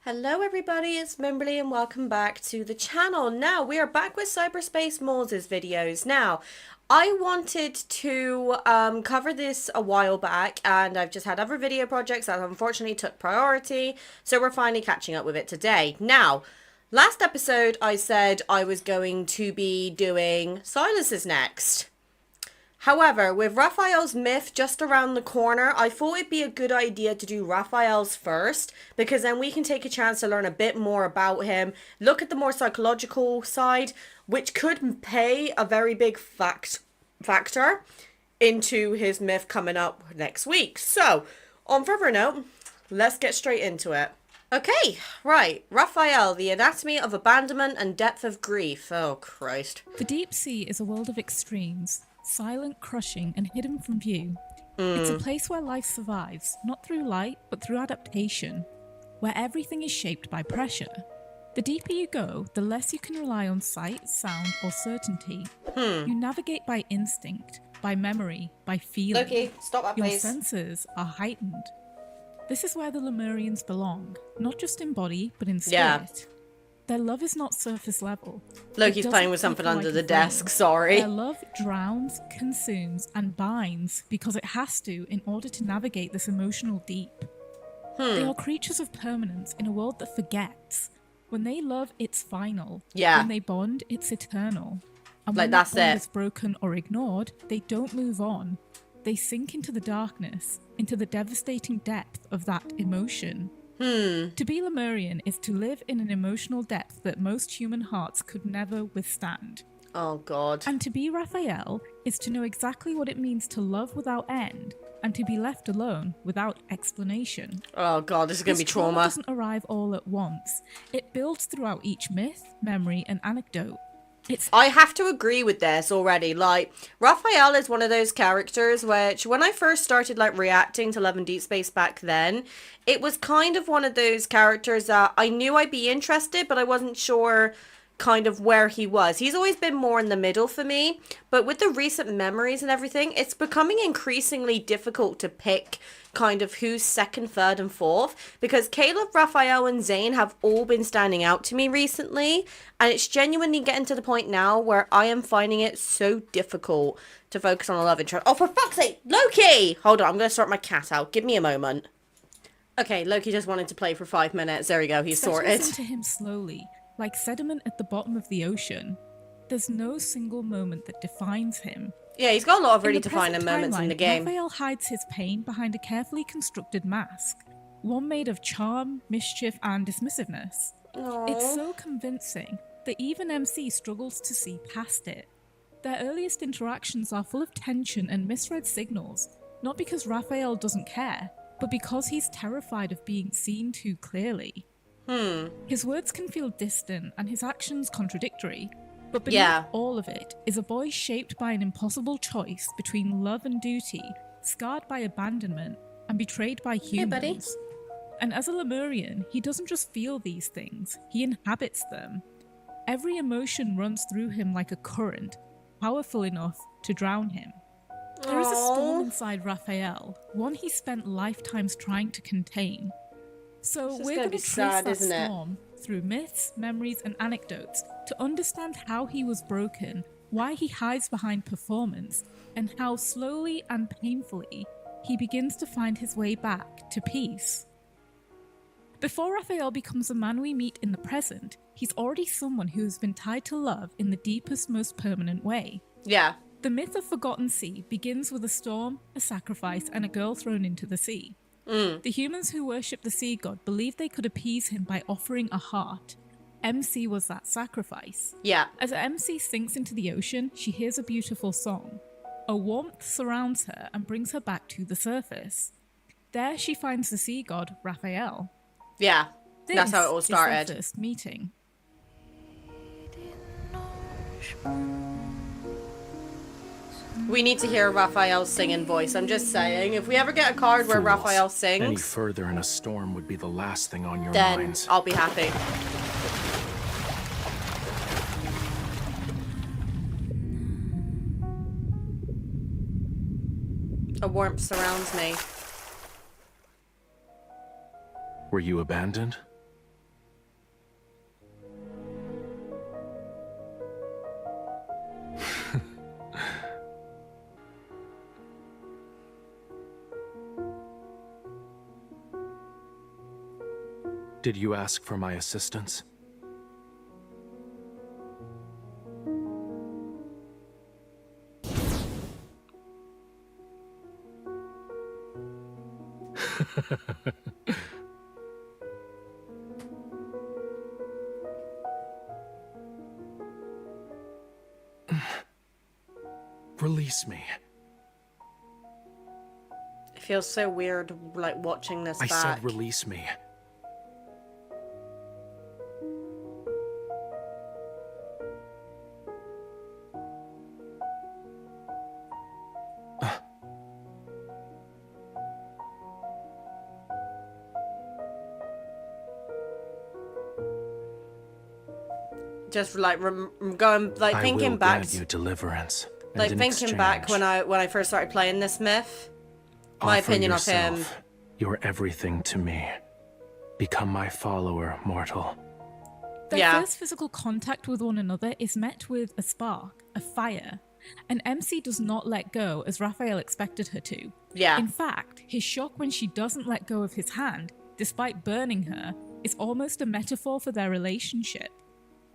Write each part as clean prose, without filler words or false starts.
Hello everybody, it's Mimberly and welcome back to the channel. Now, we are back with Cyberspace Moses videos. Now, I wanted to cover this a while back and I've just had other video projects that unfortunately took priority, so we're finally catching up with it today. Now, last episode I said I was going to be doing Silas's next. However, with Raphael's myth just around the corner, I thought it'd be a good idea to do Raphael's first, because then we can take a chance to learn a bit more about him, look at the more psychological side, which could play a very big factor into his myth coming up next week. So, on further note, let's get straight into it. Okay, right. Raphael, the anatomy of abandonment and depth of grief. Oh, Christ. The deep sea is a world of extremes. Silent, crushing, and hidden from view. It's a place where life survives, not through light, but through adaptation, where everything is shaped by pressure. The deeper you go, the less you can rely on sight, sound, or certainty. You navigate by instinct, by memory, by feeling. Loki, stop that, Your please. senses are heightened. This is where the Lemurians belong, not just in body, but in spirit. Yeah. Their love is not surface level. Loki's playing with something under the desk, sorry. Their love drowns, consumes, and binds because it has to in order to navigate this emotional deep. They are creatures of permanence in a world that forgets. When they love, it's final. Yeah. When they bond, it's eternal. And Like, when that's that bond it. is broken or ignored, they don't move on. They sink into the darkness, into the devastating depth of that emotion. To be Lemurian is to live in an emotional depth that most human hearts could never withstand. Oh, God. And to be Raphael is to know exactly what it means to love without end and to be left alone without explanation. Oh, God, this is going to be This trauma. doesn't arrive all at once. It builds throughout each myth, memory, and anecdote. I have to agree with this already. Like, Raphael is one of those characters which, when I first started, like, reacting to Love and Deepspace back then, it was kind of one of those characters that I knew I'd be interested, but I wasn't sure kind of where he was. He's always been more in the middle for me, but with the recent memories and everything, it's becoming increasingly difficult to pick kind of who's second, third, and fourth, because Caleb, Raphael, and Zane have all been standing out to me recently, and it's genuinely getting to the point now where I am finding it so difficult to focus on a love interest. Oh, for fuck's sake, Loki! Hold on, I'm going to sort my cat out. Give me a moment. Okay, Loki just wanted to play for 5 minutes. There we go, he's sorted. Settles into him slowly, like sediment at the bottom of the ocean. There's no single moment that defines him. Yeah, he's got a lot of really In the defining present moments in timeline, the game. Raphael hides his pain behind a carefully constructed mask, one made of charm, mischief, and dismissiveness. It's so convincing that even MC struggles to see past it. Their earliest interactions are full of tension and misread signals, not because Raphael doesn't care, but because he's terrified of being seen too clearly. His words can feel distant and his actions contradictory, but beneath all of it is a boy shaped by an impossible choice between love and duty, scarred by abandonment, and betrayed by humans. Hey, buddy. And as a Lemurian, he doesn't just feel these things, he inhabits them. Every emotion runs through him like a current, powerful enough to drown him. There is a storm inside Raphael, one he spent lifetimes trying to contain. So we're going to trace that storm through myths, memories, and anecdotes to understand how he was broken, why he hides behind performance, and how slowly and painfully he begins to find his way back to peace. Before Raphael becomes a man we meet in the present, he's already someone who has been tied to love in the deepest, most permanent way. Yeah. The myth of Forgotten Sea begins with a storm, a sacrifice, and a girl thrown into the sea. The humans who worship the sea god believed they could appease him by offering a heart. MC was that sacrifice. Yeah. As MC sinks into the ocean, she hears a beautiful song. A warmth surrounds her and brings her back to the surface. There she finds the sea god, Raphael. Yeah. That's how it all started. Is their first meeting. We need to hear Raphael's singing voice. I'm just saying, if we ever get a card where Raphael sings, Any further in a storm would be the last thing on your then minds. I'll be happy. A warmth surrounds me. Were you abandoned? Did you ask for my assistance? Release me. It feels so weird, like, watching this I back. said release me. Just like going, like, thinking I will back, grant you deliverance. like and in thinking back when I first started playing this myth. My offer opinion of him. yourself. You're everything to me. Become my follower, mortal. Their first physical contact with one another is met with a spark, a fire, and MC does not let go as Rafayel expected her to. Yeah. In fact, his shock when she doesn't let go of his hand, despite burning her, is almost a metaphor for their relationship.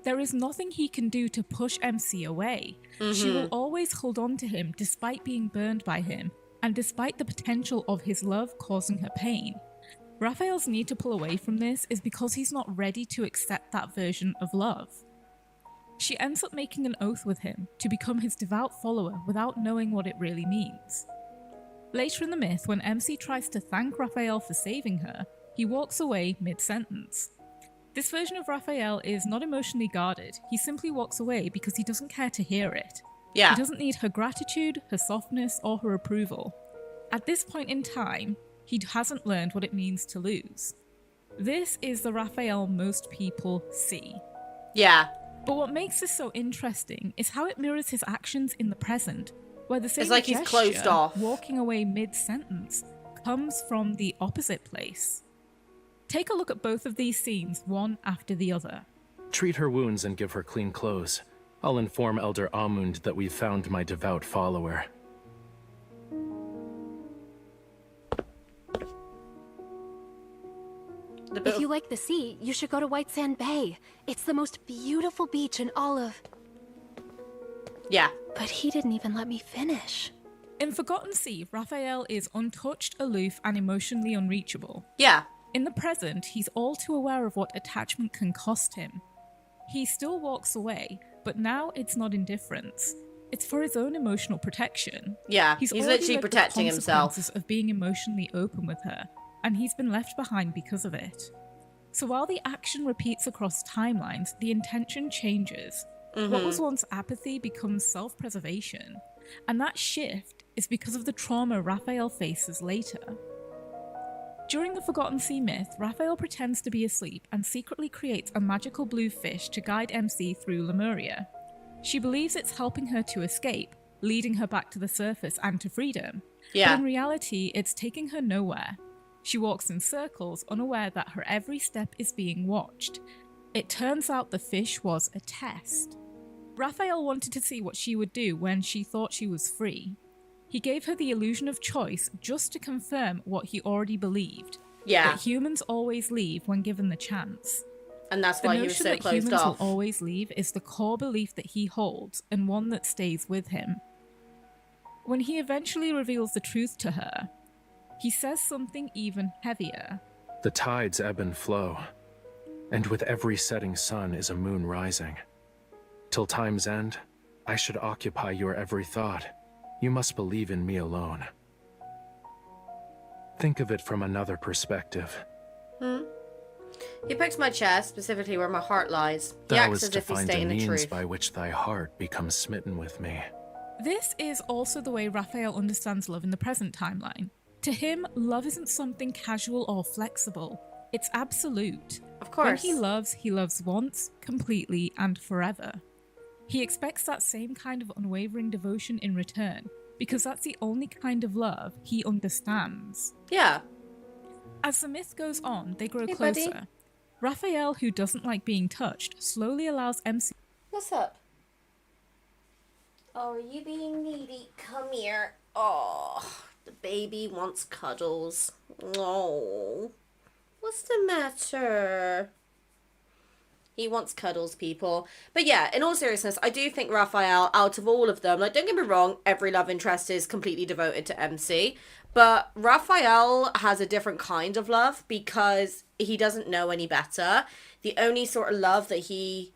There is nothing he can do to push MC away. She will always hold on to him despite being burned by him, and despite the potential of his love causing her pain. Raphael's need to pull away from this is because he's not ready to accept that version of love. She ends up making an oath with him to become his devout follower without knowing what it really means. Later in the myth, when MC tries to thank Raphael for saving her, he walks away mid-sentence. This version of Raphael is not emotionally guarded. He simply walks away because he doesn't care to hear it. Yeah. He doesn't need her gratitude, her softness, or her approval. At this point in time, he hasn't learned what it means to lose. This is the Raphael most people see. Yeah. But what makes this so interesting is how it mirrors his actions in the present, where the same It's like he's gesture, closed off. walking away mid-sentence, comes from the opposite place. Take a look at both of these scenes, one after the other. Treat her wounds and give her clean clothes. I'll inform Elder Amund that we've found my devout follower. If you like the sea, you should go to White Sand Bay. It's the most beautiful beach in all of... Yeah. But he didn't even let me finish. In Forgotten Sea, Raphael is untouched, aloof, and emotionally unreachable. Yeah. In the present, he's all too aware of what attachment can cost him. He still walks away, but now it's not indifference. It's for his own emotional protection. Yeah. He's already literally lived the protecting himself. consequences of being emotionally open with her, and he's been left behind because of it. So while the action repeats across timelines, the intention changes. What was once apathy becomes self-preservation, and that shift is because of the trauma Raphael faces later. During the Forgotten Sea myth, Raphael pretends to be asleep and secretly creates a magical blue fish to guide MC through Lemuria. She believes it's helping her to escape, leading her back to the surface and to freedom. Yeah. But in reality, it's taking her nowhere. She walks in circles, unaware that her every step is being watched. It turns out the fish was a test. Raphael wanted to see what she would do when she thought she was free. He gave her the illusion of choice just to confirm what he already believed. Yeah. That humans always leave when given the chance. And that's The why he was notion so that closed humans off. will always leave is the core belief that he holds, and one that stays with him. When he eventually reveals the truth to her, he says something even heavier. The tides ebb and flow, and with every setting sun is a moon rising. Till time's end, I should occupy your every thought. You must believe in me alone. Think of it from another perspective. He picks my chest, specifically where my heart lies. He Thou acts is as to if he's find a stating the means truth. by which thy heart becomes smitten with me. This is also the way Raphael understands love in the present timeline. To him, love isn't something casual or flexible. It's absolute. Of course. When he loves once, completely, and forever. He expects that same kind of unwavering devotion in return, because that's the only kind of love he understands. Yeah. As the myth goes on, they grow Hey, closer. buddy. Raphael, who doesn't like being touched, slowly allows MC What's up? Oh, are you being needy? Come here. Oh, the baby wants cuddles. Oh. What's the matter? He wants cuddles, people. But yeah, in all seriousness, I do think Raphael, out of all of them, like, don't get me wrong, every love interest is completely devoted to MC. But Raphael has a different kind of love because he doesn't know any better. The only sort of love that he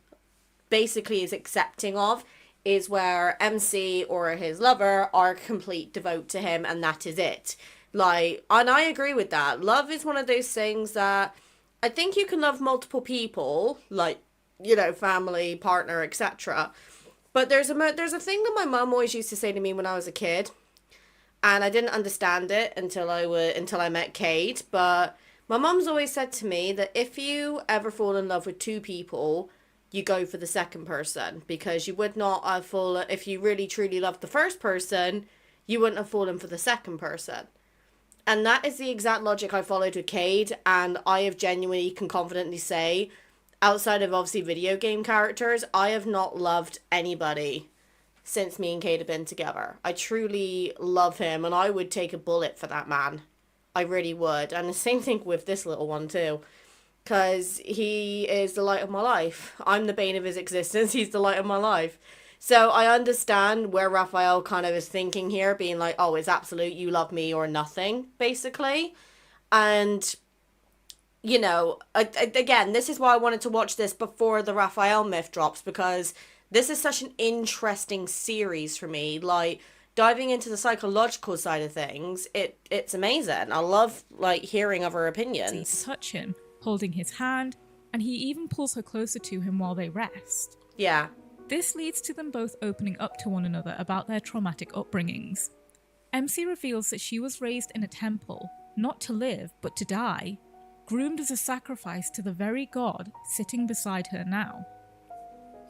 basically is accepting of is where MC or his lover are complete devote to him, and that is it. Like, and I agree with that. Love is one of those things that I think you can love multiple people, like, you know, family, partner, etc. But there's a thing that my mum always used to say to me when I was a kid, and I didn't understand it until I met Cade. But my mum's always said to me that if you ever fall in love with two people, you go for the second person, because you would not have fallen if you really truly loved the first person. You wouldn't have fallen for the second person. And that is the exact logic I followed with Cade, and I have genuinely can confidently say, outside of obviously video game characters, I have not loved anybody since me and Cade have been together. I truly love him, and I would take a bullet for that man. I really would. And the same thing with this little one too, because he is the light of my life. I'm the bane of his existence. He's the light of my life. So I understand where Raphael kind of is thinking here, being like, oh, it's absolute, you love me or nothing, basically. And, you know, again, this is why I wanted to watch this before the Raphael myth drops, because this is such an interesting series for me. Like, diving into the psychological side of things, it's amazing. I love, like, hearing other opinions. Touch him, holding his hand, and he even pulls her closer to him while they rest. Yeah. This leads to them both opening up to one another about their traumatic upbringings. MC reveals that she was raised in a temple, not to live, but to die, groomed as a sacrifice to the very god sitting beside her now.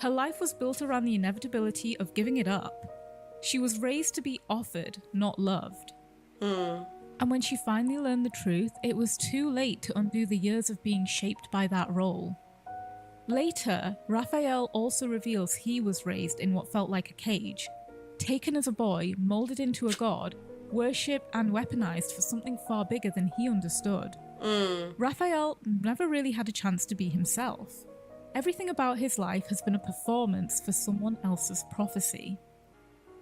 Her life was built around the inevitability of giving it up. She was raised to be offered, not loved. And when she finally learned the truth, it was too late to undo the years of being shaped by that role. Later, Raphael also reveals he was raised in what felt like a cage, taken as a boy, molded into a god, worshipped and weaponized for something far bigger than he understood. Raphael never really had a chance to be himself. Everything about his life has been a performance for someone else's prophecy.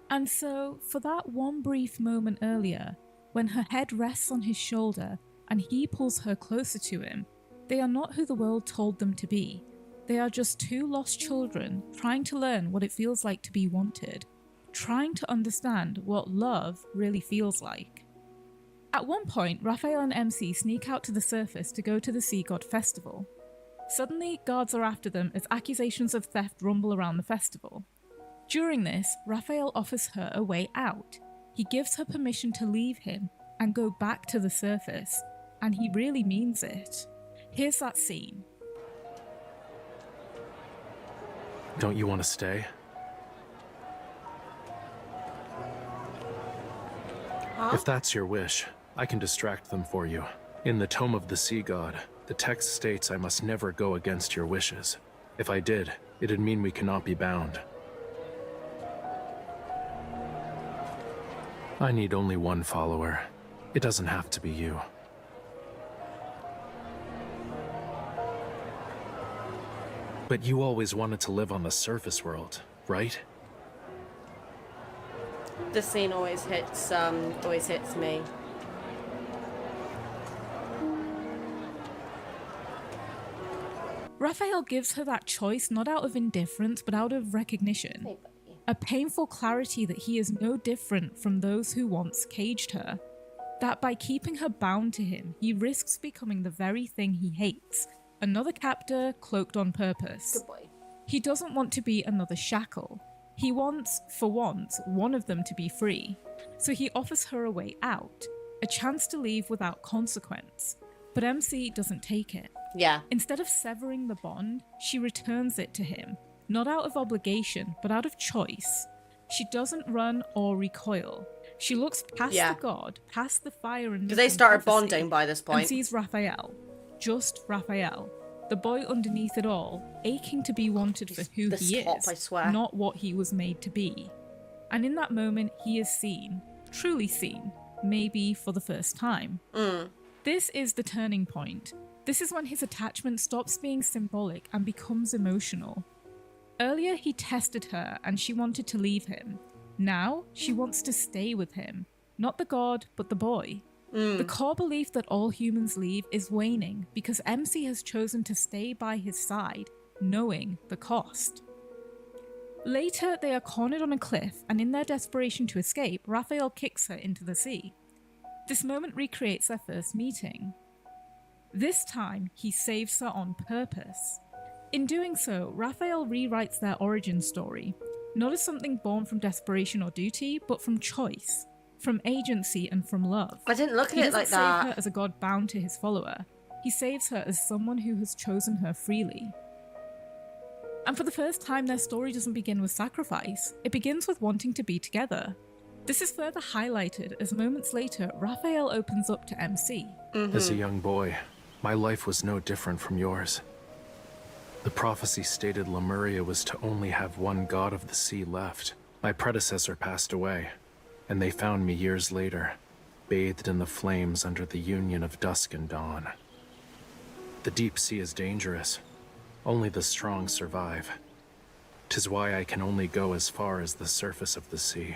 And so, for that one brief moment earlier, when her head rests on his shoulder and he pulls her closer to him, they are not who the world told them to be. They are just two lost children trying to learn what it feels like to be wanted, trying to understand what love really feels like. At one point, Raphael and MC sneak out to the surface to go to the Sea God Festival. Suddenly, guards are after them as accusations of theft rumble around the festival. During this, Raphael offers her a way out. He gives her permission to leave him and go back to the surface, and he really means it. Here's that scene. Don't you want to stay? Huh? If that's your wish, I can distract them for you. In the Tome of the Sea God, the text states I must never go against your wishes. If I did, it'd mean we cannot be bound. I need only one follower. It doesn't have to be you. But you always wanted to live on the surface world, right? This scene always hits me. Raphael gives her that choice not out of indifference, but out of recognition. Hey, buddy. A painful clarity that he is no different from those who once caged her. That by keeping her bound to him, he risks becoming the very thing he hates. Another captor cloaked on purpose. Good boy. He doesn't want to be another shackle. He wants, for once, one of them to be free. So he offers her a way out, a chance to leave without consequence. But MC doesn't take it. Yeah. Instead of severing the bond, she returns it to him, not out of obligation, but out of choice. She doesn't run or recoil. She looks past the god, past the fire and... Because they started bonding by this point. And sees Raphael. Just Raphael. The boy underneath it all, aching to be wanted for who he is, I swear. not what he was made to be. And in that moment, he is seen, truly seen, maybe for the first time. This is the turning point. This is when his attachment stops being symbolic and becomes emotional. Earlier, he tested her and she wanted to leave him. Now, she wants to stay with him. Not the god, but the boy. The core belief that all humans leave is waning because MC has chosen to stay by his side, knowing the cost. Later, they are cornered on a cliff, and in their desperation to escape, Rafayel kicks her into the sea. This moment recreates their first meeting. This time, he saves her on purpose. In doing so, Rafayel rewrites their origin story, not as something born from desperation or duty, but from choice, from agency and from love. I didn't look at it like He doesn't save her that. as a god bound to his follower. He saves her as someone who has chosen her freely. And for the first time, their story doesn't begin with sacrifice. It begins with wanting to be together. This is further highlighted as moments later, Rafayel opens up to MC. As a young boy, my life was no different from yours. The prophecy stated Lemuria was to only have one god of the sea left. My predecessor passed away, and they found me years later, bathed in the flames under the union of dusk and dawn. The deep sea is dangerous. Only the strong survive. 'Tis why I can only go as far as the surface of the sea.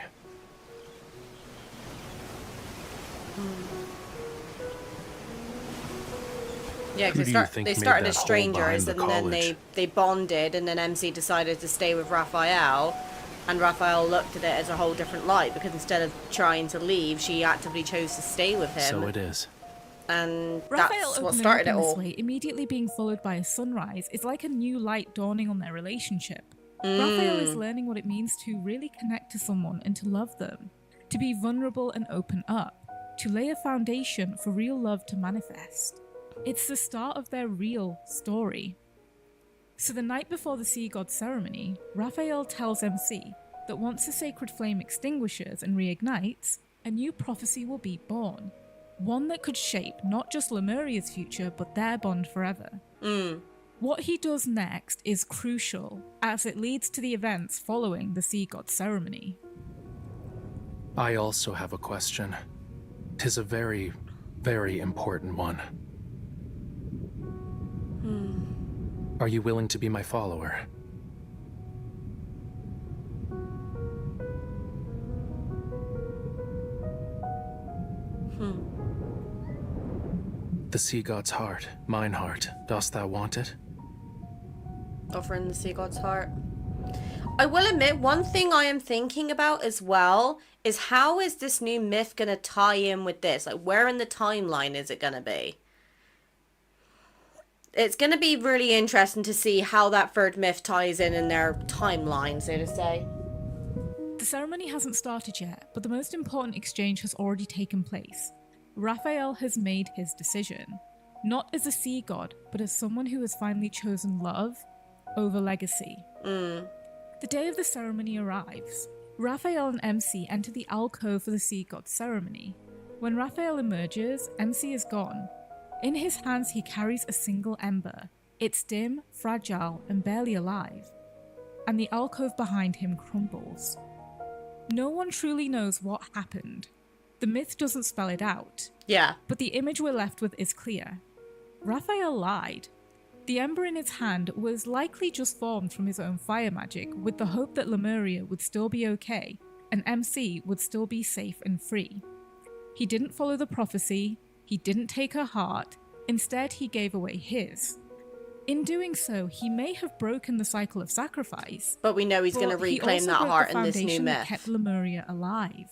Yeah, Who because do you think they made started that as hole strangers, behind the and then college? they bonded, and then MC decided to stay with Raphael, and Raphael looked at it as a whole different light, because instead of trying to leave, she actively chose to stay with him. So it is. And Raphael that's what opening started up it in this all. way, immediately being followed by a sunrise, is like a new light dawning on their relationship. Raphael is learning what it means to really connect to someone and to love them, to be vulnerable and open up, to lay a foundation for real love to manifest. It's the start of their real story. So the night before the sea god ceremony, Raphael tells MC that once the sacred flame extinguishes and reignites, a new prophecy will be born. One that could shape not just Lemuria's future, but their bond forever. What he does next is crucial, as it leads to the events following the sea god ceremony. I also have a question. 'Tis a very, very important one. Are you willing to be my follower? The sea god's heart, mine heart, dost thou want it? Offering the sea god's heart. I will admit, one thing I am thinking about as well is how is this new myth going to tie in with this? Like, where in the timeline is it going to be? It's going to be really interesting to see how that third myth ties in their timeline, so to say. The ceremony hasn't started yet, but the most important exchange has already taken place. Raphael has made his decision, not as a sea god, but as someone who has finally chosen love over legacy. The day of the ceremony arrives. Raphael and MC enter the alcove for the sea god ceremony. When Raphael emerges, MC is gone. In his hands he carries a single ember. It's dim, fragile, and barely alive. And the alcove behind him crumbles. No one truly knows what happened. The myth doesn't spell it out, Yeah. but the image we're left with is clear. Raphael lied. The ember in his hand was likely just formed from his own fire magic, with the hope that Lemuria would still be okay, and MC would still be safe and free. He didn't follow the prophecy, he didn't take her heart, instead he gave away his. In doing so, he may have broken the cycle of sacrifice, But we know he's going to but he reclaim also that broke heart the in this new foundation that myth. kept Lemuria alive.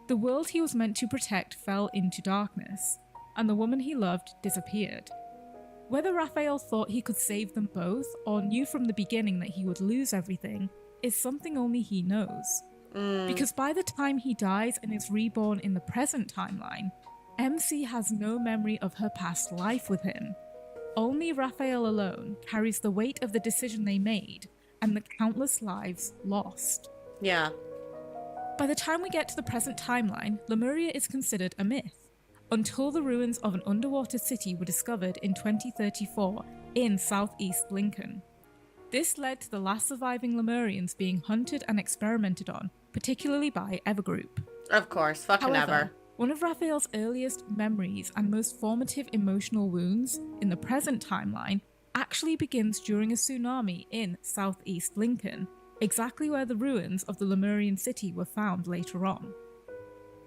The world he was meant to protect fell into darkness, and the woman he loved disappeared. Whether Raphael thought he could save them both, or knew from the beginning that he would lose everything, is something only he knows. Because by the time he dies and is reborn in the present timeline, MC has no memory of her past life with him. Only Raphael alone carries the weight of the decision they made and the countless lives lost. Yeah. By the time we get to the present timeline, Lemuria is considered a myth, until the ruins of an underwater city were discovered in 2034 in southeast Lincoln. This led to the last surviving Lemurians being hunted and experimented on, particularly by Evergroup. Of course. Fucking However, ever. One of Raphael's earliest memories and most formative emotional wounds in the present timeline actually begins during a tsunami in southeast Lincoln, exactly where the ruins of the Lemurian city were found later on.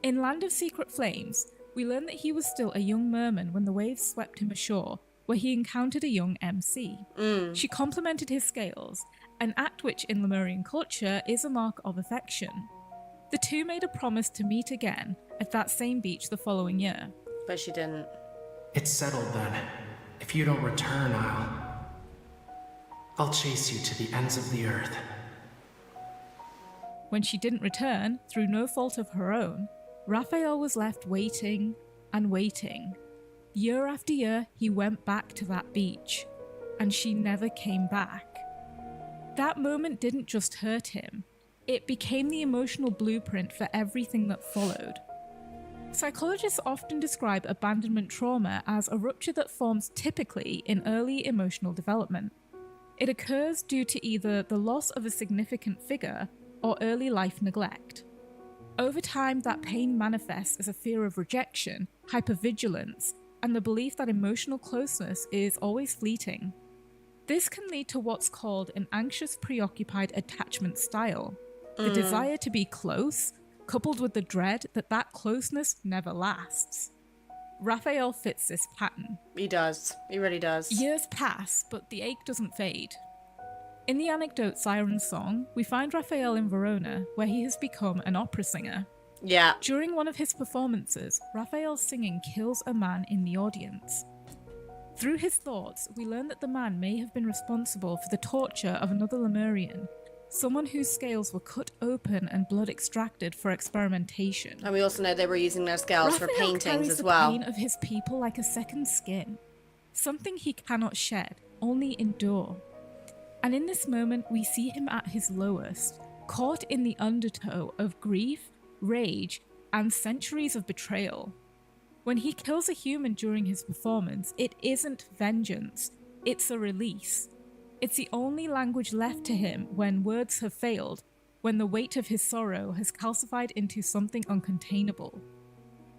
In Land of Secret Flames, we learn that he was still a young merman when the waves swept him ashore, where he encountered a young MC. She complimented his scales, an act which in Lemurian culture is a mark of affection. The two made a promise to meet again at that same beach the following year. But she didn't. It's settled then. If you don't return, I'll chase you to the ends of the earth. When she didn't return, through no fault of her own, Raphael was left waiting and waiting. Year after year, he went back to that beach, and she never came back. That moment didn't just hurt him, it became the emotional blueprint for everything that followed. Psychologists often describe abandonment trauma as a rupture that forms typically in early emotional development. It occurs due to either the loss of a significant figure or early life neglect. Over time, that pain manifests as a fear of rejection, hypervigilance, and the belief that emotional closeness is always fleeting. This can lead to what's called an anxious, preoccupied attachment style. The desire to be close, coupled with the dread that that closeness never lasts. Raphael fits this pattern. He does. He really does. Years pass, but the ache doesn't fade. In the anecdote Siren's Song, we find Raphael in Verona, where he has become an opera singer. Yeah. During one of his performances, Raphael's singing kills a man in the audience. Through his thoughts, we learn that the man may have been responsible for the torture of another Lemurian, someone whose scales were cut open and blood extracted for experimentation. And we also know they were using their scales for Raphael paintings carries as the well. pain of his people like a second skin, something he cannot shed, only endure. And in this moment, we see him at his lowest, caught in the undertow of grief, rage, and centuries of betrayal. When he kills a human during his performance, it isn't vengeance, it's a release. It's the only language left to him when words have failed, when the weight of his sorrow has calcified into something uncontainable.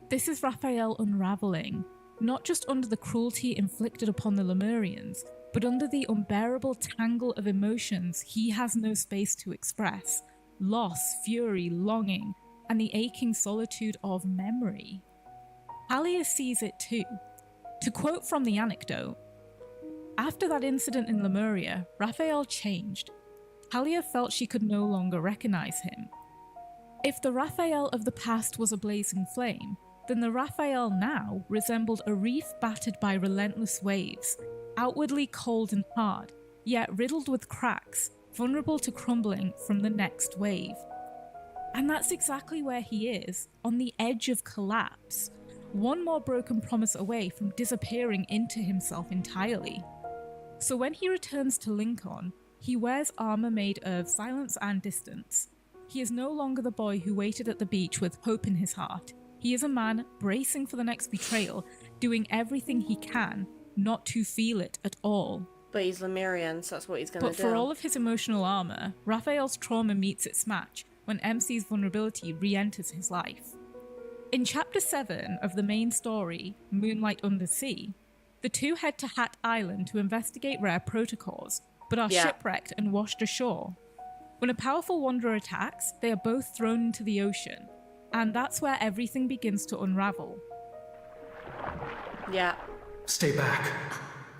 This is Raphael unraveling, not just under the cruelty inflicted upon the Lemurians, but under the unbearable tangle of emotions he has no space to express: loss, fury, longing, and the aching solitude of memory. Talia sees it too. To quote from the anecdote, "After that incident in Lemuria, Raphael changed. Talia felt she could no longer recognize him. If the Raphael of the past was a blazing flame, then the Raphael now resembled a reef battered by relentless waves, outwardly cold and hard, yet riddled with cracks, vulnerable to crumbling from the next wave." And that's exactly where he is, on the edge of collapse, one more broken promise away from disappearing into himself entirely. So when he returns to Lincoln, he wears armor made of silence and distance. He is no longer the boy who waited at the beach with hope in his heart. He is a man bracing for the next betrayal, doing everything he can not to feel it at all. But he's Lemurian, so that's what he's going to But do. for all of his emotional armor, Raphael's trauma meets its match when MC's vulnerability re-enters his life. In Chapter 7 of the main story, Moonlight Undersea, the two head to Hat Island to investigate rare protocols, but are shipwrecked and washed ashore. When a powerful wanderer attacks, they are both thrown into the ocean, and that's where everything begins to unravel. Yeah. Stay back.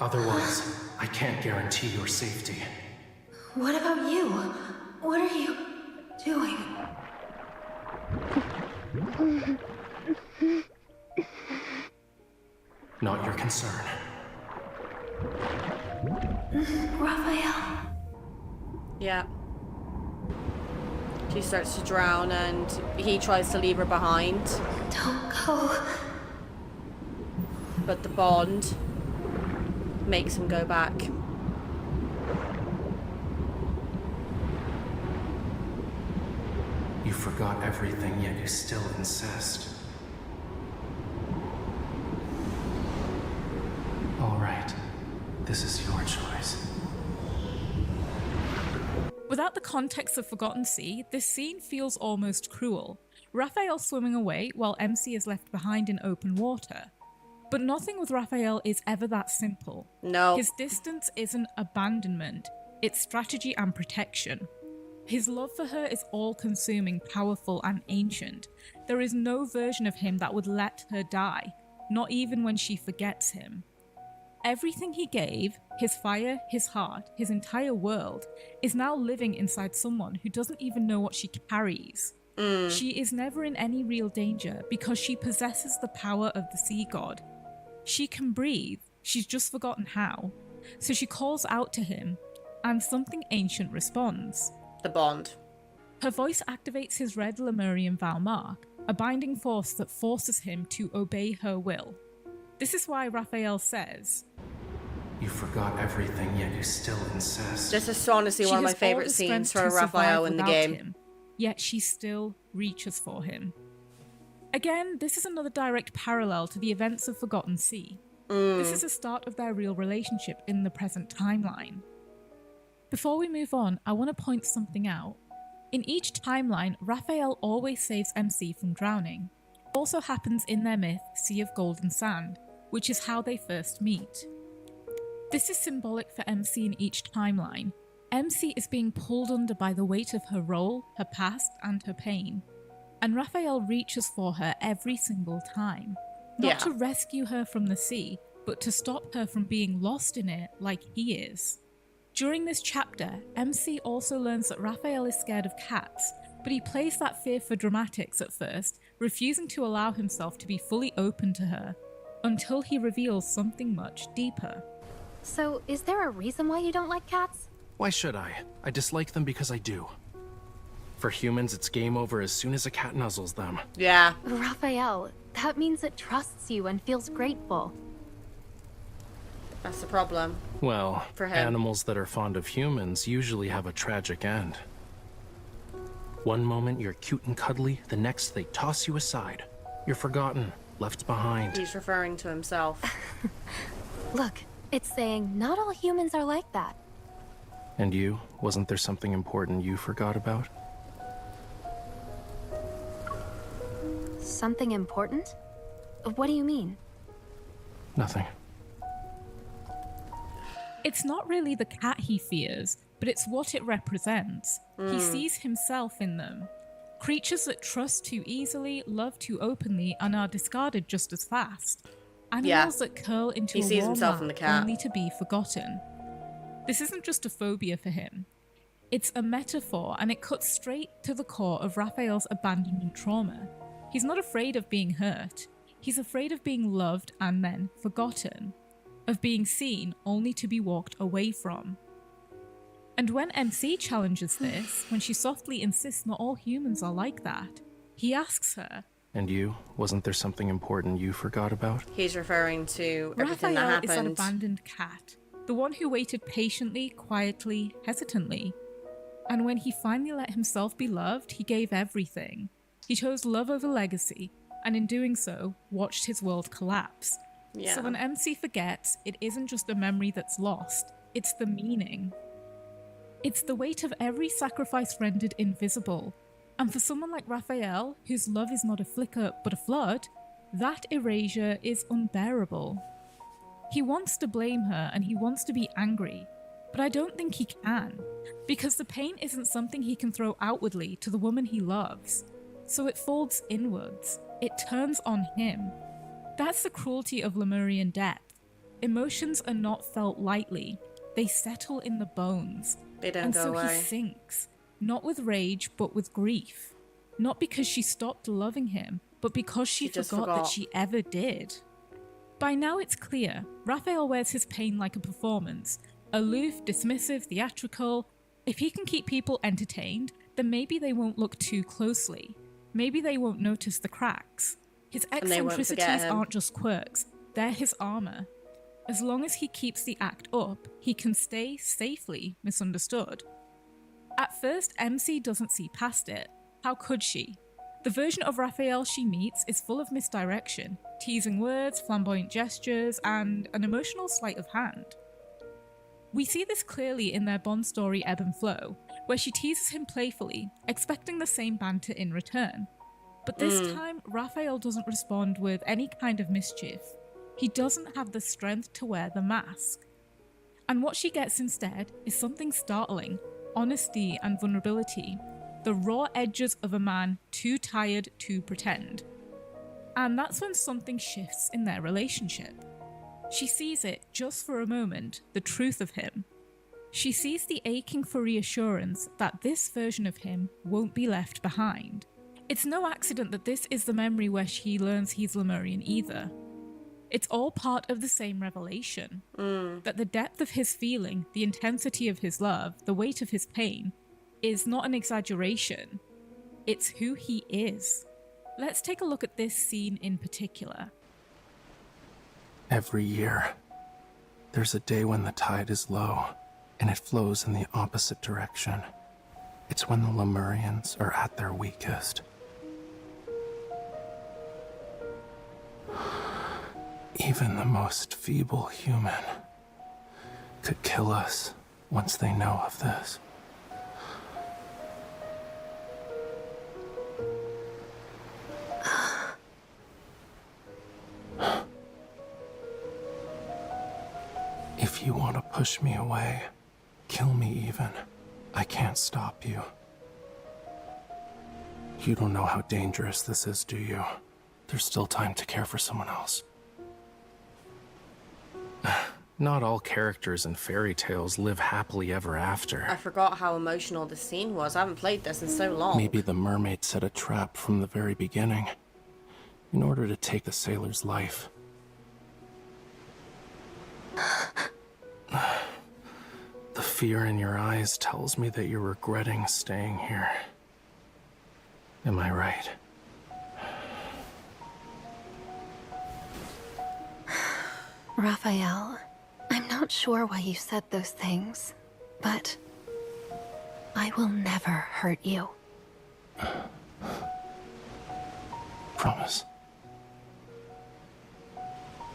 Otherwise, I can't guarantee your safety. What about you? What are you doing? Not your concern. Raphael. Yeah. She starts to drown and he tries to leave her behind. Don't go. But the bond makes him go back. You forgot everything, yet you still insist. All right. This is your choice. Without the context of Forgotten Sea, this scene feels almost cruel. Raphael's swimming away while MC is left behind in open water. But nothing with Raphael is ever that simple. No. His distance isn't abandonment, it's strategy and protection. His love for her is all-consuming, powerful, and ancient. There is no version of him that would let her die, not even when she forgets him. Everything he gave, his fire, his heart, his entire world, is now living inside someone who doesn't even know what she carries. She is never in any real danger because she possesses the power of the sea god. She can breathe, she's just forgotten how. So she calls out to him, and something ancient responds. The bond. Her voice activates his red Lemurian vow mark, a binding force that forces him to obey her will. This is why Raphael says, You forgot everything, yet you still insist. This is honestly she one of my has all favorite the scenes strength for to Raphael survive in the without game. him, yet she still reaches for him. Again, this is another direct parallel to the events of Forgotten Sea. This is the start of their real relationship in the present timeline. Before we move on, I want to point something out. In each timeline, Raphael always saves MC from drowning. It also happens in their myth, Sea of Golden Sand, which is how they first meet. This is symbolic for MC in each timeline. MC is being pulled under by the weight of her role, her past, and her pain. And Raphael reaches for her every single time. Not to rescue her from the sea, but to stop her from being lost in it like he is. During this chapter, MC also learns that Raphael is scared of cats, but he plays that fear for dramatics at first, refusing to allow himself to be fully open to her, until he reveals something much deeper. So, is there a reason why you don't like cats? Why should I? I dislike them because I do. For humans, it's game over as soon as a cat nuzzles them. Yeah. Raphael, that means it trusts you and feels grateful. That's the problem. Well, For him. animals that are fond of humans usually have a tragic end. One moment you're cute and cuddly, the next they toss you aside. You're forgotten, left behind. He's referring to himself. Look, it's saying not all humans are like that. And you? Wasn't there something important you forgot about? Something important? What do you mean? Nothing. It's not really the cat he fears, but it's what it represents. He sees himself in them. Creatures that trust too easily, love too openly, and are discarded just as fast. Animals that curl into He a sees warm himself lap in the cat. only to be forgotten. This isn't just a phobia for him. It's a metaphor, and it cuts straight to the core of Raphael's abandonment trauma. He's not afraid of being hurt. He's afraid of being loved and then forgotten. Of being seen only to be walked away from. And when MC challenges this, when she softly insists not all humans are like that, he asks her, And you? Wasn't there something important you forgot about? He's referring to everything that Raphael is that happened. abandoned cat, the one who waited patiently, quietly, hesitantly. And when he finally let himself be loved, he gave everything. He chose love over legacy, and in doing so, watched his world collapse. Yeah. So when MC forgets, it isn't just a memory that's lost, it's the meaning. It's the weight of every sacrifice rendered invisible. And for someone like Raphael, whose love is not a flicker but a flood, that erasure is unbearable. He wants to blame her and he wants to be angry, but I don't think he can, because the pain isn't something he can throw outwardly to the woman he loves. So it folds inwards. It turns on him. That's the cruelty of Lemurian depth. Emotions are not felt lightly. They settle in the bones. They don't And go so away. he sinks, not with rage, but with grief. Not because she stopped loving him, but because she just forgot that forgot. she ever did. By now it's clear, Raphael wears his pain like a performance. Aloof, dismissive, theatrical. If he can keep people entertained, then maybe they won't look too closely. Maybe they won't notice the cracks. His And they won't forget eccentricities him. aren't just quirks, they're his armor. As long as he keeps the act up, he can stay safely misunderstood. At first, MC doesn't see past it. How could she? The version of Raphael she meets is full of misdirection, teasing words, flamboyant gestures, and an emotional sleight of hand. We see this clearly in their Bond story Ebb and Flow, where she teases him playfully, expecting the same banter in return. But this time, Raphael doesn't respond with any kind of mischief. He doesn't have the strength to wear the mask. And what she gets instead is something startling: honesty and vulnerability, the raw edges of a man too tired to pretend. And that's when something shifts in their relationship. She sees it, just for a moment, the truth of him. She sees the aching for reassurance that this version of him won't be left behind. It's no accident that this is the memory where she learns he's Lemurian either. It's all part of the same revelation, that the depth of his feeling, the intensity of his love, the weight of his pain, is not an exaggeration. It's who he is. Let's take a look at this scene in particular. Every year, there's a day when the tide is low, and it flows in the opposite direction. It's when the Lemurians are at their weakest. Even the most feeble human could kill us once they know of this. If you want to push me away, kill me even. I can't stop you. You don't know how dangerous this is, do you? There's still time to care for someone else. Not all characters in fairy tales live happily ever after. I forgot how emotional this scene was. I haven't played this in so long. Maybe the mermaid set a trap from the very beginning, in order to take the sailor's life. The fear in your eyes tells me that you're regretting staying here. Am I right? Raphael, I'm not sure why you said those things, but I will never hurt you. Promise.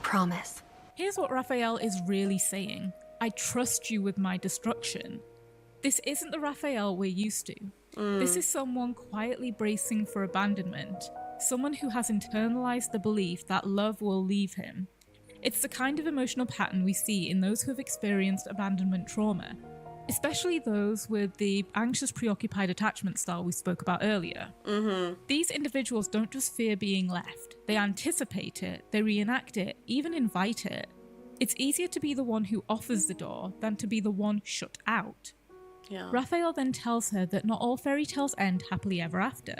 Promise. Here's what Raphael is really saying. I trust you with my destruction. This isn't the Raphael we're used to. This is someone quietly bracing for abandonment. Someone who has internalized the belief that love will leave him. It's the kind of emotional pattern we see in those who have experienced abandonment trauma, especially those with the anxious, preoccupied attachment style we spoke about earlier. These individuals don't just fear being left. They anticipate it, they reenact it, even invite it. It's easier to be the one who offers the door than to be the one shut out. Yeah. Raphael then tells her that not all fairy tales end happily ever after.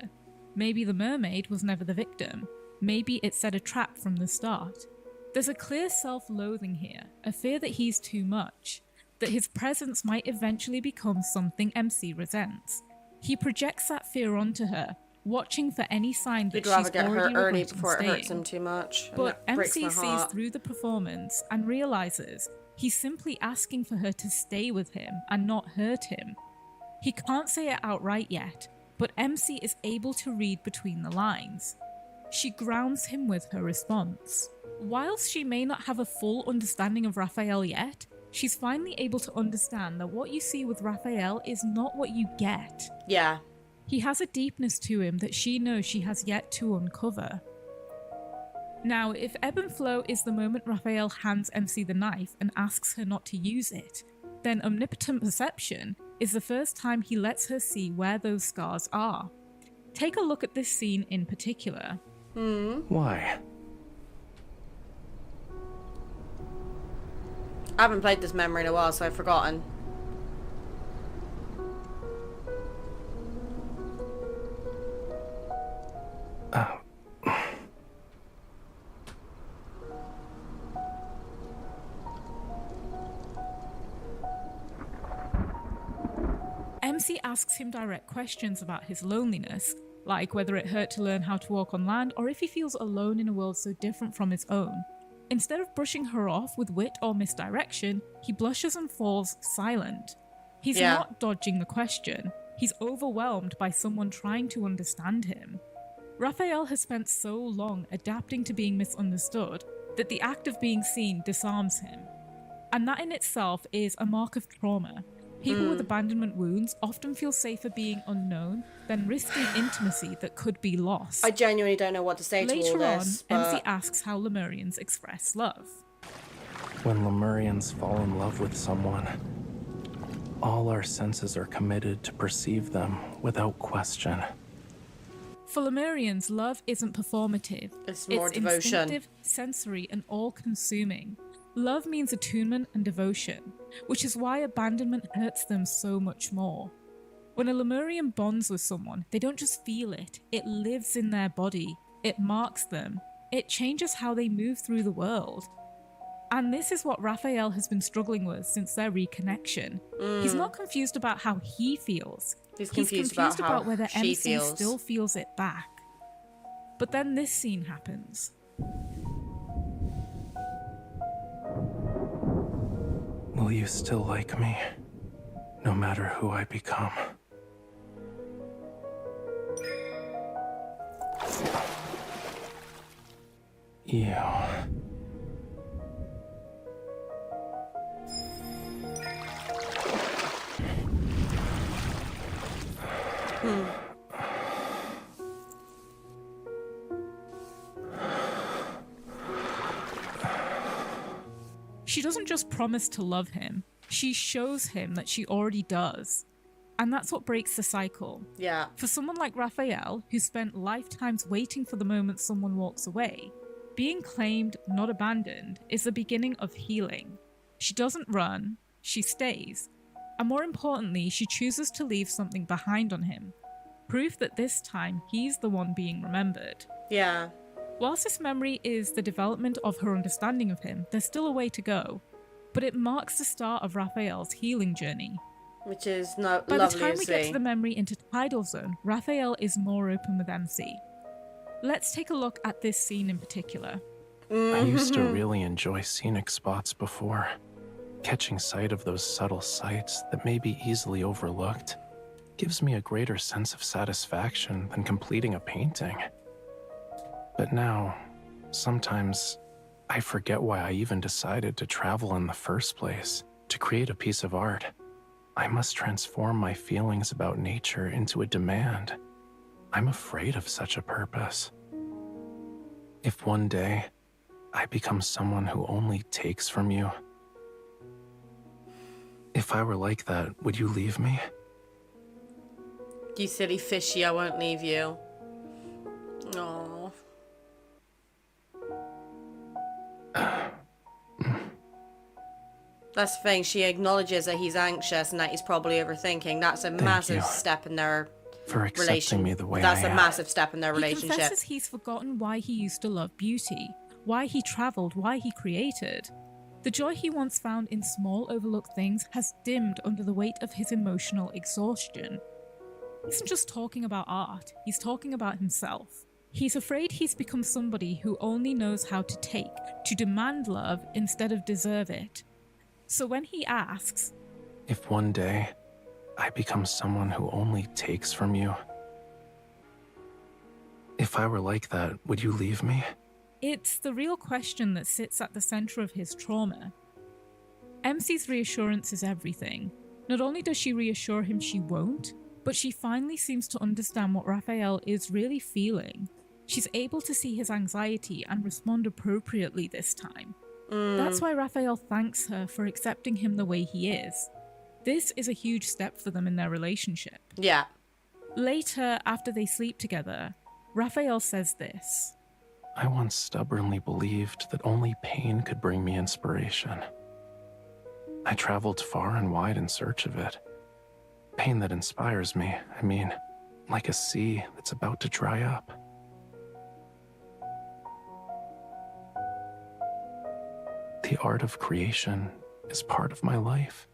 Maybe the mermaid was never the victim. Maybe it set a trap from the start. There's a clear self-loathing here, a fear that he's too much, that his presence might eventually become something MC resents. He projects that fear onto her, watching for any sign that He'd she's rather get hurt already early regretting before it hurts staying. him too much. And But that breaks MC my sees heart. through the performance and realizes he's simply asking for her to stay with him and not hurt him. He can't say it outright yet, but MC is able to read between the lines. She grounds him with her response. Whilst she may not have a full understanding of Raphael yet, she's finally able to understand that what you see with Raphael is not what you get. Yeah. He has a deepness to him that she knows she has yet to uncover. Now, if ebb and flow is the moment Raphael hands MC the knife and asks her not to use it, then omnipotent perception is the first time he lets her see where those scars are. Take a look at this scene in particular. Why? I haven't played this memory in a while, so I've forgotten. MC asks him direct questions about his loneliness, like whether it hurt to learn how to walk on land or if he feels alone in a world so different from his own. Instead of brushing her off with wit or misdirection, he blushes and falls silent. He's not dodging the question. He's overwhelmed by someone trying to understand him. Raphael has spent so long adapting to being misunderstood that the act of being seen disarms him. And that in itself is a mark of trauma. People with abandonment wounds often feel safer being unknown than risking intimacy that could be lost. I genuinely don't know what to say to all Later on, this, MC but... asks how Lemurians express love. When Lemurians fall in love with someone, all our senses are committed to perceive them without question. For Lemurians, love isn't performative. It's more devotion. Instinctive, sensory, and all-consuming. Love means attunement and devotion, which is why abandonment hurts them so much more. When a Lemurian bonds with someone, they don't just feel it, it lives in their body, it marks them, it changes how they move through the world. And this is what Rafayel has been struggling with since their reconnection. He's not confused about how he feels. He's confused about how whether she MC feels. still feels it back. But then this scene happens. Will you still like me, no matter who I become? Ew. She doesn't just promise to love him, she shows him that she already does. And that's what breaks the cycle. Yeah. For someone like Rafayel, who spent lifetimes waiting for the moment someone walks away, being claimed, not abandoned, is the beginning of healing. She doesn't run, she stays. And more importantly, she chooses to leave something behind on him. Proof that this time he's the one being remembered. Yeah. Whilst this memory is the development of her understanding of him, there's still a way to go. But it marks the start of Rafayel's healing journey. Which is By lovely the time to we get see. to the memory into Tidal Zone, Rafayel is more open with MC. Let's take a look at this scene in particular. I used to really enjoy scenic spots before. Catching sight of those subtle sights that may be easily overlooked gives me a greater sense of satisfaction than completing a painting. But now, sometimes I forget why I even decided to travel in the first place. To create a piece of art, I must transform my feelings about nature into a demand. I'm afraid of such a purpose. If one day I become someone who only takes from you, if I were like that, would you leave me? You silly fishy, I won't leave you. Aww. That's the thing, she acknowledges that he's anxious and that he's probably overthinking. That's a massive you step in their for accepting relation. me the way That's I a am. massive step in their He relationship. confesses he's forgotten why he used to love beauty, why he travelled, why he created. The joy he once found in small overlooked things has dimmed under the weight of his emotional exhaustion. He isn't just talking about art, he's talking about himself. He's afraid he's become somebody who only knows how to take, to demand love instead of deserve it. So when he asks, If one day I become someone who only takes from you, if I were like that, would you leave me? it's the real question that sits at the centre of his trauma. MC's reassurance is everything. Not only does she reassure him she won't, but she finally seems to understand what Rafayel is really feeling. She's able to see his anxiety and respond appropriately this time. That's why Rafayel thanks her for accepting him the way he is. This is a huge step for them in their relationship. Yeah. Later, after they sleep together, Rafayel says this. I once stubbornly believed that only pain could bring me inspiration. I traveled far and wide in search of it. Pain that inspires me, I mean, like a sea that's about to dry up. The art of creation is part of my life.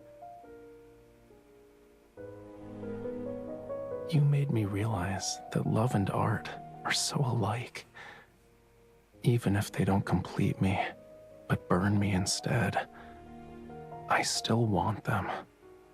You made me realize that love and art are so alike. Even if they don't complete me, but burn me instead, I still want them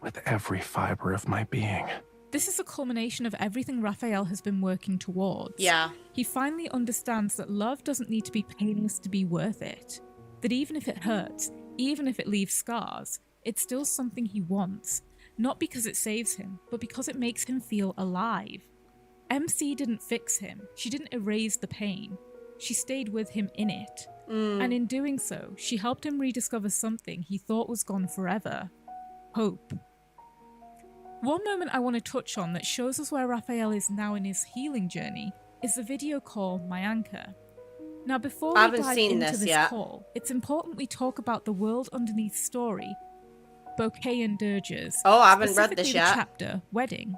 with every fiber of my being. This is a culmination of everything Rafayel has been working towards. Yeah. He finally understands that love doesn't need to be painless to be worth it. That even if it hurts, even if it leaves scars, It's still something he wants, not because it saves him, but because it makes him feel alive. MC didn't fix him. She didn't erase the pain. She stayed with him in it. And in doing so, she helped him rediscover something he thought was gone forever. Hope. One moment I want to touch on that shows us where Raphael is now in his healing journey is the video call My Anchor. Now before we dive into this call, it's important we talk about the world underneath story, Bouquet and Dirges. Oh, I haven't read this yet. The chapter, Wedding.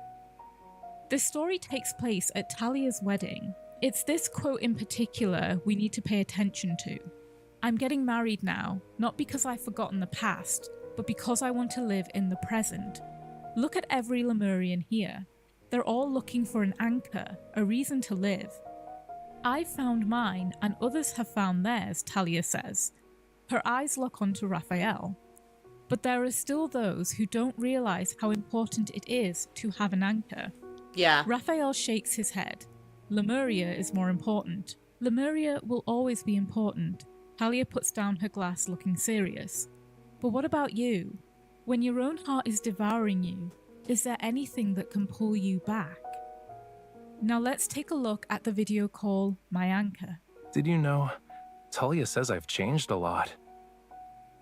This story takes place at Talia's wedding. It's this quote in particular we need to pay attention to. I'm getting married now, not because I've forgotten the past, but because I want to live in the present. Look at every Lemurian here. They're all looking for an anchor, a reason to live. I've found mine, and others have found theirs, Talia says. Her eyes lock onto Raphael. But there are still those who don't realise how important it is to have an anchor. Yeah. Raphael shakes his head. Lemuria is more important. Lemuria will always be important. Talia puts down her glass, looking serious. But what about you? When your own heart is devouring you, is there anything that can pull you back? Now let's take a look at the video call My Anchor. Did you know, Talia says I've changed a lot.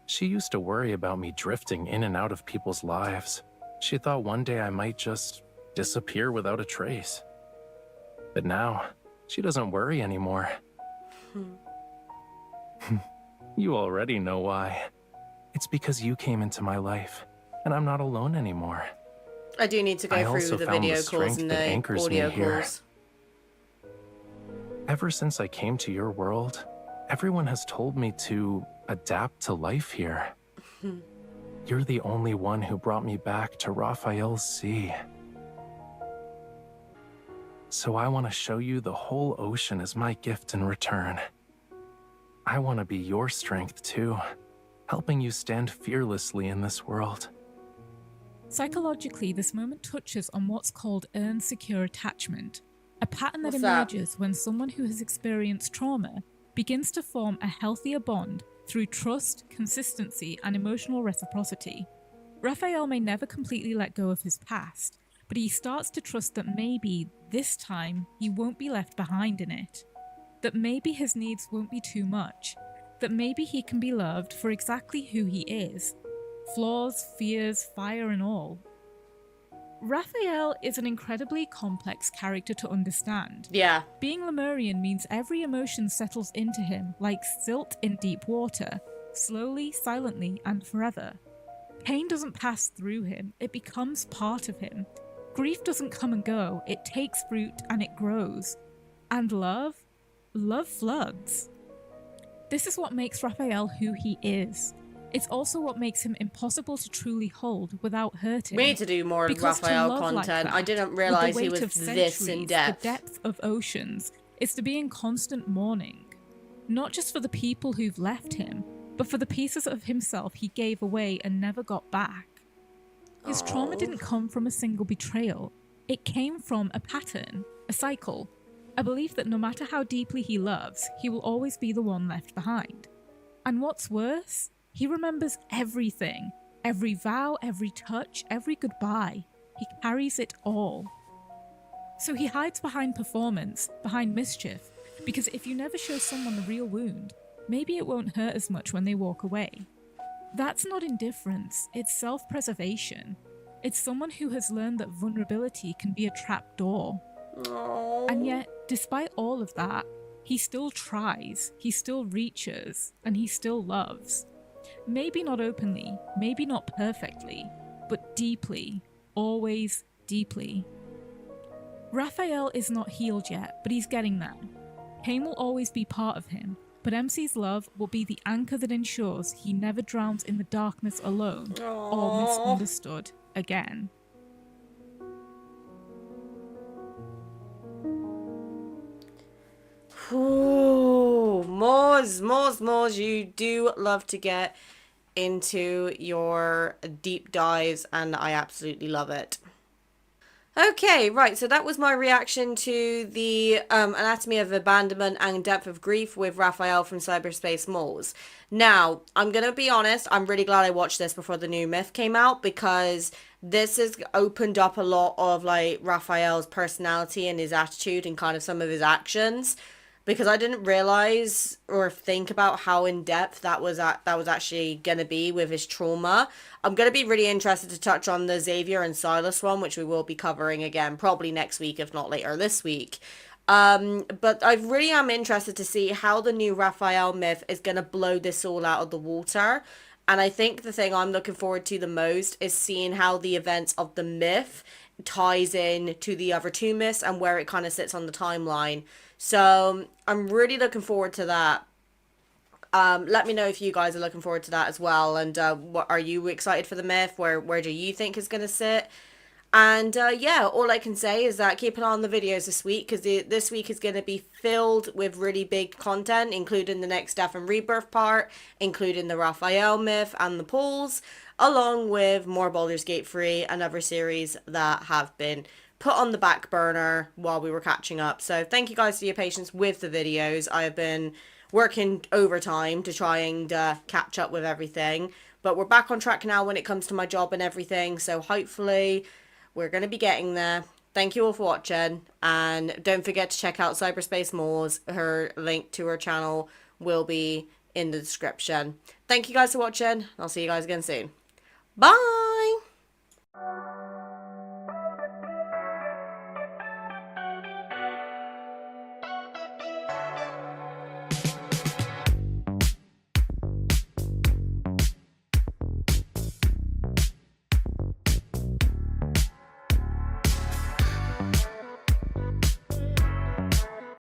She used to worry about me drifting in and out of people's lives. She thought one day I might just disappear without a trace. But now, she doesn't worry anymore. You already know why. It's because you came into my life, and I'm not alone anymore. I do need to go through the video calls and the audio calls. Ever since I came to your world, everyone has told me to adapt to life here. You're the only one who brought me back to Raphael's sea. So I want to show you the whole ocean as my gift in return. I want to be your strength too, helping you stand fearlessly in this world. Psychologically, this moment touches on what's called earned secure attachment, a pattern that What's that? emerges when someone who has experienced trauma begins to form a healthier bond through trust, consistency, and emotional reciprocity. Raphael may never completely let go of his past, but he starts to trust that maybe, this time, he won't be left behind in it. That maybe his needs won't be too much. That maybe he can be loved for exactly who he is. Flaws, fears, fire and all. Raphael is an incredibly complex character to understand. Yeah. Being Lemurian means every emotion settles into him like silt in deep water, slowly, silently, and forever. Pain doesn't pass through him, it becomes part of him. Grief doesn't come and go, it takes root and it grows. And love? Love floods. This is what makes Raphael who he is. It's also what makes him impossible to truly hold without hurting. We need to do more Because to Raphael love like content. that, I didn't with realize the he weight was of this in centuries, depth. The depth of oceans, is to be in constant mourning. Not just for the people who've left him, but for the pieces of himself he gave away and never got back. His trauma didn't come from a single betrayal. It came from a pattern, a cycle, a belief that no matter how deeply he loves, he will always be the one left behind. And what's worse, he remembers everything, every vow, every touch, every goodbye. He carries it all. So he hides behind performance, behind mischief, because if you never show someone the real wound, maybe it won't hurt as much when they walk away. That's not indifference, it's self-preservation. It's someone who has learned that vulnerability can be a trap door. And yet, despite all of that, he still tries, he still reaches, and he still loves. Maybe not openly, maybe not perfectly, but deeply, always deeply. Raphael is not healed yet, but he's getting there. Pain will always be part of him, but MC's love will be the anchor that ensures he never drowns in the darkness alone or misunderstood again. Ooh, Moz, you do love to get into your deep dives, and I absolutely love it. Okay, right, so that was my reaction to the Anatomy of Abandonment and Depth of Grief with Raphael from Cyberspace Malls. Now, I'm gonna be honest, I'm really glad I watched this before the new myth came out, because this has opened up a lot of like Raphael's personality and his attitude and kind of some of his actions, because I didn't realize or think about how in depth that was actually gonna be with his trauma. I'm gonna be really interested to touch on the Xavier and Silas one, which we will be covering again probably next week, if not later this week. But I really am interested to see how the new Raphael myth is gonna blow this all out of the water. And I think the thing I'm looking forward to the most is seeing how the events of the myth ties in to the other two myths and where it kind of sits on the timeline. So I'm really looking forward to that. Let me know if you guys are looking forward to that as well. And what are you excited for the myth? Where do you think is going to sit? And yeah, all I can say is that keep an eye on the videos this week, because this week is going to be filled with really big content, including the next Death and Rebirth part, including the Raphael myth and the polls, along with more Baldur's Gate 3 and other series that have been put on the back burner while we were catching up. So thank you guys for your patience with the videos. I have been working overtime to try and catch up with everything, but we're back on track now when it comes to my job and everything, so hopefully we're going to be getting there. Thank you all for watching, and don't forget to check out Cyberspace Moors. Her link to her channel will be in the description. Thank you guys for watching. I'll see you guys again soon. Bye!